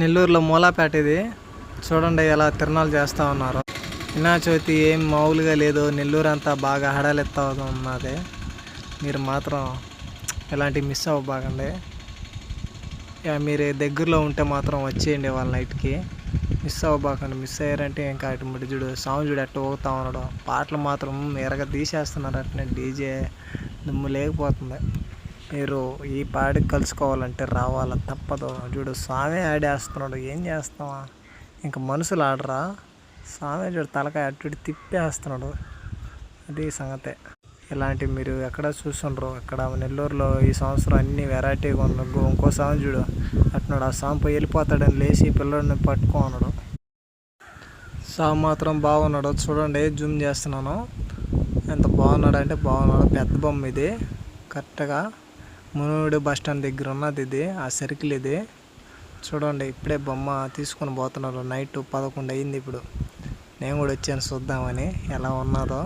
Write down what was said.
నెల్లూరులో మూలాపేట ఇది. చూడండి ఎలా తిరణాలు చేస్తూ ఉన్నారు. వినాయక చవితి ఏం మామూలుగా లేదు. నెల్లూరు అంతా బాగా హడాలెత్తా ఉన్నది. మీరు మాత్రం ఇలాంటివి మిస్ అవ్వబాకండి. మీరు దగ్గరలో ఉంటే మాత్రం వచ్చేయండి వాళ్ళ నైట్కి. మిస్ అవ్వబాకండి. మిస్ అయ్యారంటే ఇంకా అటు ముడి చూడు సాంగ్ చూడు ఎట్ట పోతా ఉన్నాడు. పాటలు మాత్రం ఎరగ తీసేస్తున్నారు. అట్నే డీజే దుమ్ము లేకపోతుంది. మీరు ఈ పాడికి కలుసుకోవాలంటే రావాలా తప్పదు. చూడు స్వామి ఆడేస్తున్నాడు. ఏం చేస్తావా, ఇంకా మనుషులు ఆడరా. స్వామి చూడు తలకాయ అటు ఇటు తిప్పేస్తున్నాడు. అది సంగతే. ఇలాంటివి మీరు ఎక్కడ చూస్తుండ్రు. ఇక్కడ నెల్లూరులో ఈ సంవత్సరం అన్ని వెరైటీగా ఉండవు. ఇంకో స్వామి చూడు అట్టున్నాడు. ఆ స్వామి పోయి వెళ్ళిపోతాడని లేచి పిల్లడిని పట్టుకున్నాడు. స్వామి మాత్రం బాగున్నాడు. చూడండి జూమ్ చేస్తున్నాను. ఎంత బాగున్నాడు అంటే బాగున్నాడు. పెద్ద బొమ్మ ఇది. కరెక్ట్గా మునుగోడు బస్ స్టాండ్ దగ్గర ఉన్నది ఇది. ఆ సర్కిల్ ఇది. చూడండి ఇప్పుడే బొమ్మ తీసుకొని పోతున్నారు. నైట్ 11 అయింది. ఇప్పుడు నేను కూడా వచ్చాను చూద్దామని ఎలా ఉన్నదో.